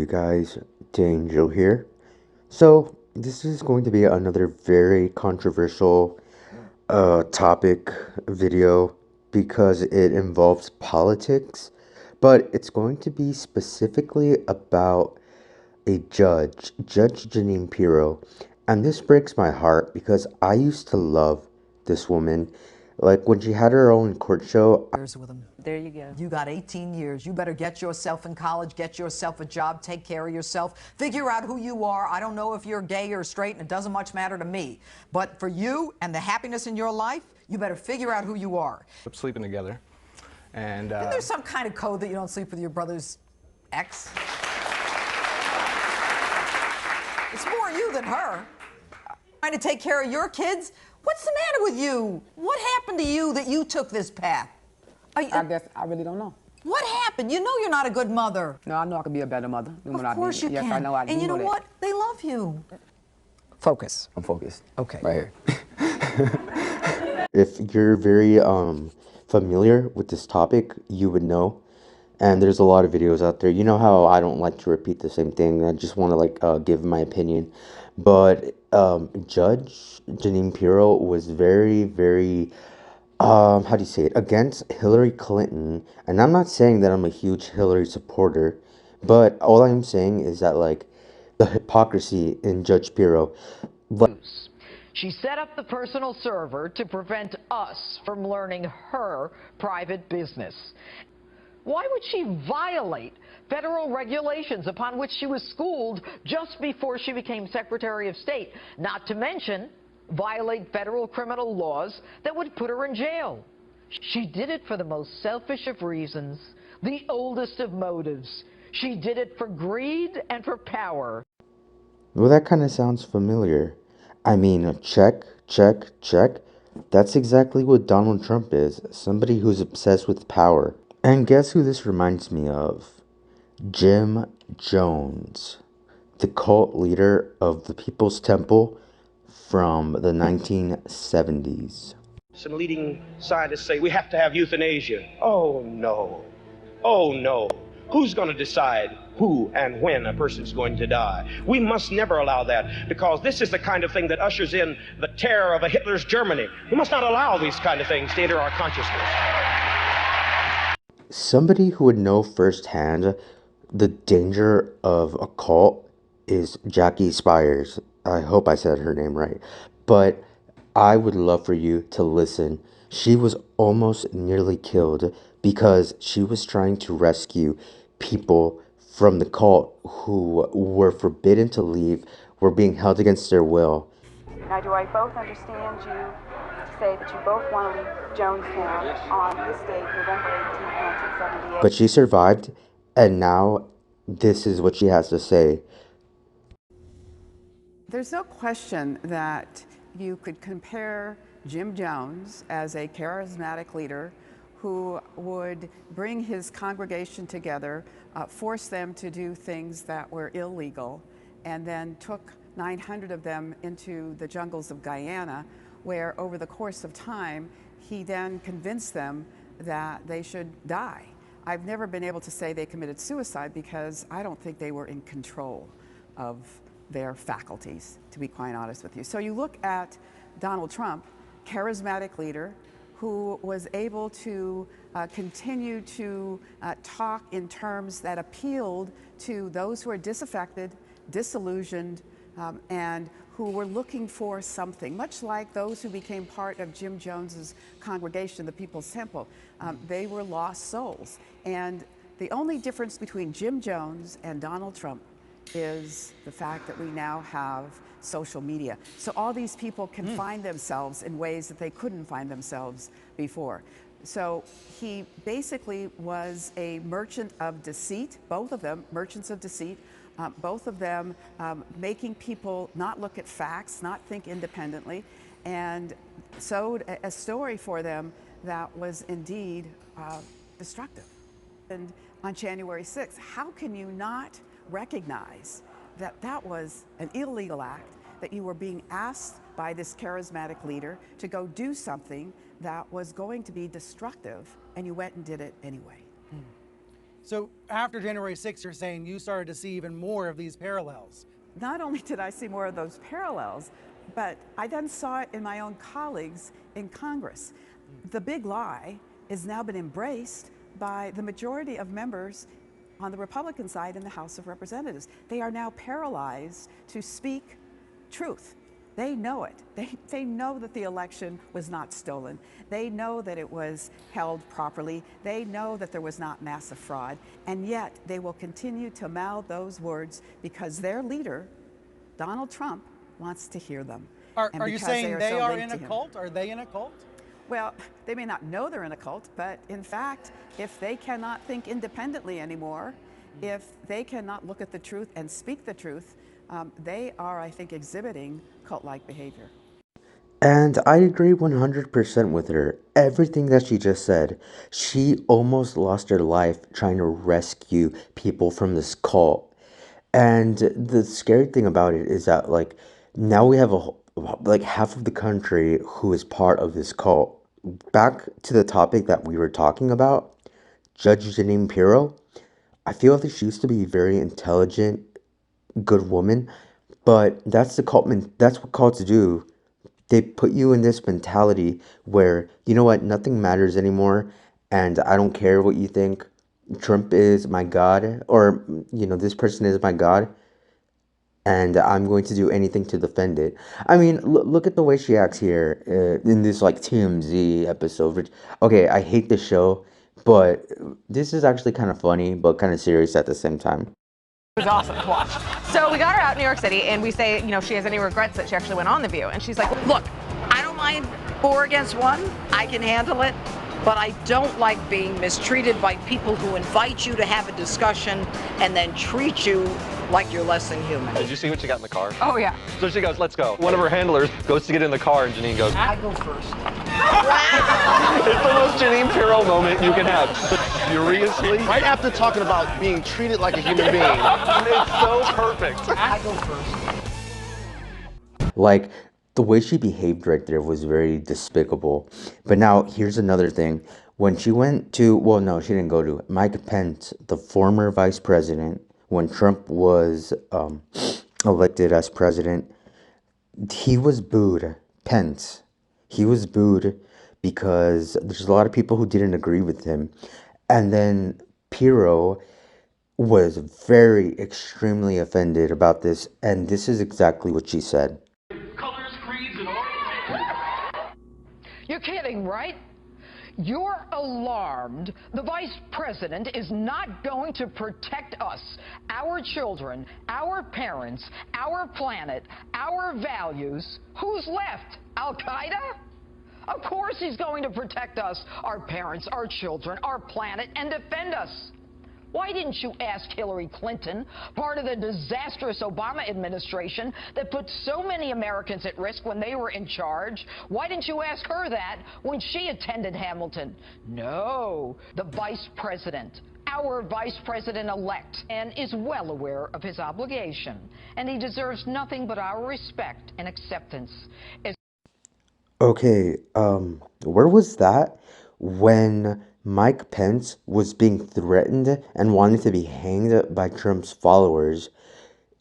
you guys? Danger here. So, this is going to be another very controversial topic video because it involves politics, but it's going to be specifically about a judge, Judge Janine Pirro. And this breaks my heart because I used to love this woman. Like when she had her own court show, Years with him. There you go. You got 18 years. You better get yourself in college, get yourself a job, take care of yourself, figure out who you are. I don't know if you're gay or straight, and it doesn't much matter to me. But for you and the happiness in your life, you better figure out who you are. Sleeping together, and Isn't there some kind of code that you don't sleep with your brother's ex? It's more you than her. Trying to take care of your kids? What's the matter with you? What happened to you that you took this path? I guess I really don't know. What happened? You know you're not a good mother. No, I know I could be a better mother than what I Of course you yes, can. I know I and you know that. what? They love you. Focus. I'm focused. Okay. Right here. if you're very familiar with this topic, you would know. And there's a lot of videos out there. You know how I don't like to repeat the same thing. I just want to give my opinion. But Judge Janine Pirro was very, very how do you say it, against Hillary Clinton. And I'm not saying that I'm a huge Hillary supporter, but all I'm saying is that the hypocrisy in Judge Pirro. She set up the personal server to prevent us from learning her private business. Why would she violate federal regulations upon which she was schooled just before she became Secretary of State? Not to mention violate federal criminal laws that would put her in jail. She did it for the most selfish of reasons, the oldest of motives. She did it for greed and for power. Well, that kind of sounds familiar. I mean, check, check, check. That's exactly what Donald Trump is. Somebody who's obsessed with power. And guess who this reminds me of? Jim Jones, the cult leader of the People's Temple from the 1970s. Some leading scientists say we have to have euthanasia. Oh no. Oh no. Who's going to decide who and when a person's going to die? We must never allow that, because this is the kind of thing that ushers in the terror of a Hitler's Germany. We must not allow these kind of things to enter our consciousness. Somebody who would know firsthand the danger of a cult is Jackie Spires. I hope I said her name right. But I would love for you to listen. She was almost nearly killed because she was trying to rescue people from the cult who were forbidden to leave, were being held against their will. Now, do I both understand you to say that you both want to leave Jonestown on this date, November 18th, 1978? But she survived, and now this is what she has to say. There's no question that you could compare Jim Jones as a charismatic leader who would bring his congregation together, force them to do things that were illegal, and then took 900 of them into the jungles of Guyana, where over the course of time, he then convinced them that they should die. I've never been able to say they committed suicide because I don't think they were in control of their faculties, to be quite honest with you. So you look at Donald Trump, charismatic leader, who was able to continue to talk in terms that appealed to those who are disaffected, disillusioned, and who were looking for something, much like those who became part of Jim Jones's congregation, the People's Temple. They were lost souls. And the only difference between Jim Jones and Donald Trump is the fact that we now have social media. So all these people can find themselves in ways that they couldn't find themselves before. So he basically was a merchant of deceit, both of them merchants of deceit, both of them making people not look at facts, not think independently, and sowed a story for them that was indeed destructive. And on January 6th, how can you not recognize that that was an illegal act, that you were being asked by this charismatic leader to go do something that was going to be destructive, and you went and did it anyway? So after January 6th, you're saying you started to see even more of these parallels. Not only did I see more of those parallels, but I then saw it in my own colleagues in Congress. The big lie has now been embraced by the majority of members on the Republican side in the House of Representatives. They are now paralyzed to speak truth. They know it. They know that the election was not stolen. They know that it was held properly. They know that there was not massive fraud. And yet they will continue to mouth those words because their leader, Donald Trump, wants to hear them. Are you saying they are in a cult? Are they in a cult? Well, they may not know they're in a cult, but in fact, if they cannot think independently anymore, if they cannot look at the truth and speak the truth, they are, I think, exhibiting cult-like behavior. And I agree 100% with her. Everything that she just said. She almost lost her life trying to rescue people from this cult. And the scary thing about it is that, like, now we have like half of the country who is part of this cult. Back to the topic that we were talking about, Judge Janine Pirro. I feel like she used to be a very intelligent, good woman, but that's what cults do. They put you in this mentality where, you know what, nothing matters anymore, and I don't care what you think. Trump is my God, or, this person is my God, and I'm going to do anything to defend it. I mean, look at the way she acts here in this, like, TMZ episode. Okay, I hate the show, but this is actually kind of funny, but kind of serious at the same time. It was awesome to watch. So we got her out in New York City, and we say, if she has any regrets that she actually went on The View. And she's like, Look, I don't mind 4 against 1. I can handle it. But I don't like being mistreated by people who invite you to have a discussion and then treat you like you're less than human. Did you see what she got in the car? oh, yeah. So she goes, let's go. One of her handlers goes to get in the car, and Janine goes, I go first. it's the most Janine Pirro moment you can have. Furiously. Right after talking about being treated like a human being. It's so perfect. I go first. Like, the way she behaved right there was very despicable. But now, here's another thing. When she went to, well, no, she didn't go to Mike Pence, the former vice president, when Trump was elected as president, he was booed. Pence. He was booed because there's a lot of people who didn't agree with him. And then Pirro was very extremely offended about this, and this is exactly what she said. You're kidding, right? You're alarmed. The vice president is not going to protect us, our children, our parents, our planet, our values. Who's left? Al-Qaeda? Of course he's going to protect us, our parents, our children, our planet, and defend us. Why didn't you ask Hillary Clinton, part of the disastrous Obama administration that put so many Americans at risk when they were in charge? Why didn't you ask her that when she attended Hamilton? No, the vice president, our vice president-elect, and is well aware of his obligation. And he deserves nothing but our respect and acceptance. Okay, where was that when Mike Pence was being threatened and wanted to be hanged by Trump's followers?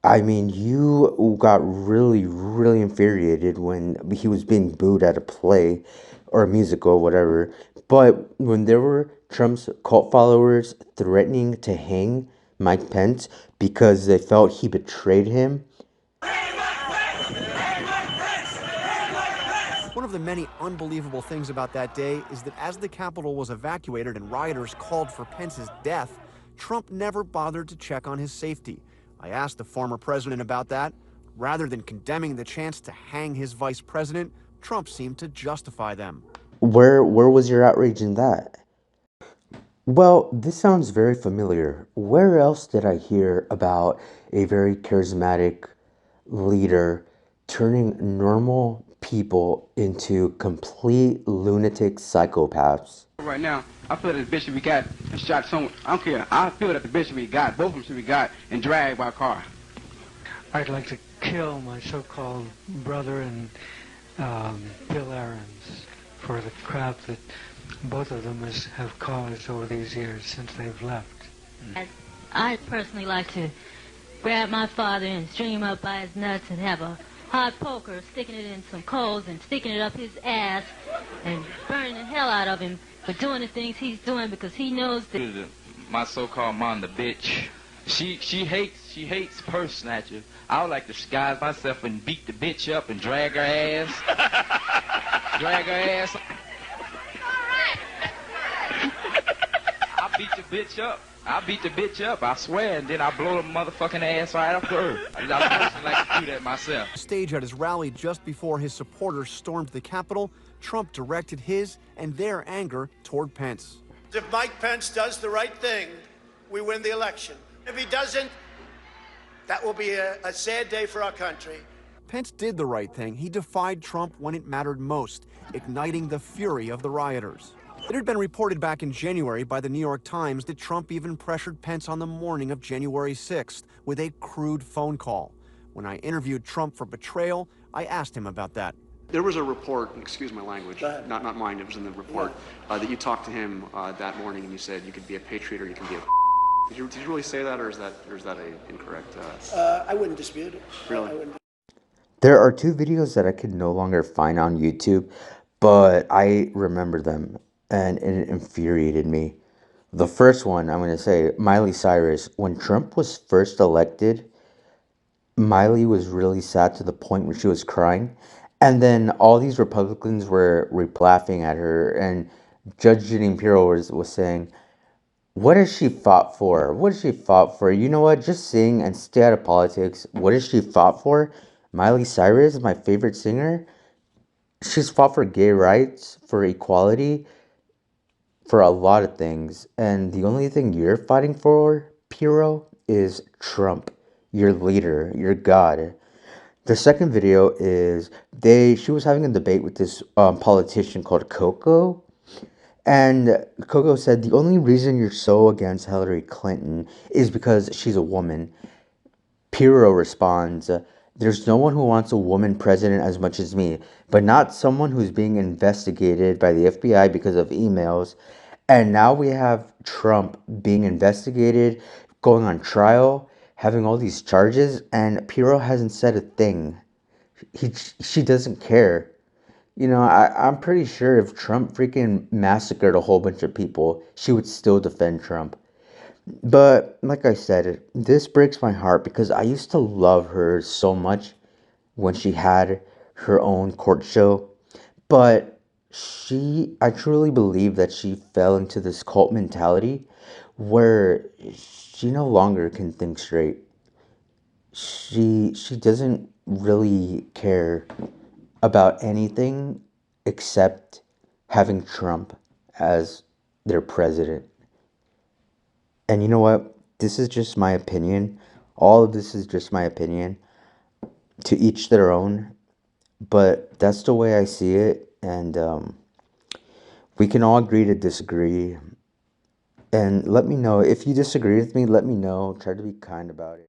I mean, you got really, really infuriated when he was being booed at a play or a musical, whatever. But when there were Trump's cult followers threatening to hang Mike Pence because they felt he betrayed him. One of the many unbelievable things about that day is that as the Capitol was evacuated and rioters called for Pence's death, Trump never bothered to check on his safety. I asked the former president about that. Rather than condemning the chance to hang his vice president, Trump seemed to justify them. Where was your outrage in that? Well, this sounds very familiar. Where else did I hear about a very charismatic leader turning normal people into complete lunatic psychopaths? Right now, I feel that the bishop we got and shot someone. I don't care. I feel that the bishop we got, both of them should be got and dragged by a car. I'd like to kill my so-called brother and Bill Aarons for the crap that both of them have caused over these years since they've left. I personally like to grab my father and string him up by his nuts and have a hot poker, sticking it in some coals and sticking it up his ass and burning the hell out of him for doing the things he's doing because he knows that My so-called mom, the bitch, she hates purse snatchers. I would like to disguise myself and beat the bitch up and drag her ass. Drag her ass. I'll beat the bitch up. I'll beat the bitch up, I swear, and then I'll blow the motherfucking ass right off the earth. I personally like to do that myself. Stage at his rally just before his supporters stormed the Capitol, Trump directed his and their anger toward Pence. If Mike Pence does the right thing, we win the election. If he doesn't, that will be a sad day for our country. Pence did the right thing. He defied Trump when it mattered most, igniting the fury of the rioters. It had been reported back in January by the New York Times that Trump even pressured Pence on the morning of January 6th with a crude phone call. When I interviewed Trump for Betrayal, I asked him about that. There was a report, excuse my language, not mine, it was in the report, that you talked to him that morning and you said you could be a patriot or you can be a did you really say that, or is that incorrect? I wouldn't dispute it. Really? There are two videos that I can no longer find on YouTube, but I remember them and it infuriated me. The first one, I'm going to say, Miley Cyrus. When Trump was first elected, Miley was really sad to the point where she was crying. And then all these Republicans were laughing at her, and Judge Jeanine Pirro was saying, what has she fought for? What has she fought for? You know what? Just sing and stay out of politics. What has she fought for? Miley Cyrus, my favorite singer. She's fought for gay rights, for equality, for a lot of things. And the only thing you're fighting for, Pirro, is Trump. Your leader, your God. The second video is she was having a debate with this politician called Coco. And Coco said, the only reason you're so against Hillary Clinton is because she's a woman. Pirro responds, there's no one who wants a woman president as much as me, but not someone who's being investigated by the FBI because of emails. And now we have Trump being investigated, going on trial, having all these charges, and Pirro hasn't said a thing. She doesn't care. You know, I'm pretty sure if Trump freaking massacred a whole bunch of people, she would still defend Trump. But like I said, this breaks my heart because I used to love her so much when she had her own court show. But I truly believe that she fell into this cult mentality where she no longer can think straight. She doesn't really care about anything except having Trump as their president. And you know what? This is just my opinion. All of this is just my opinion. To each their own. But that's the way I see it. And we can all agree to disagree. And let me know. If you disagree with me, let me know. Try to be kind about it.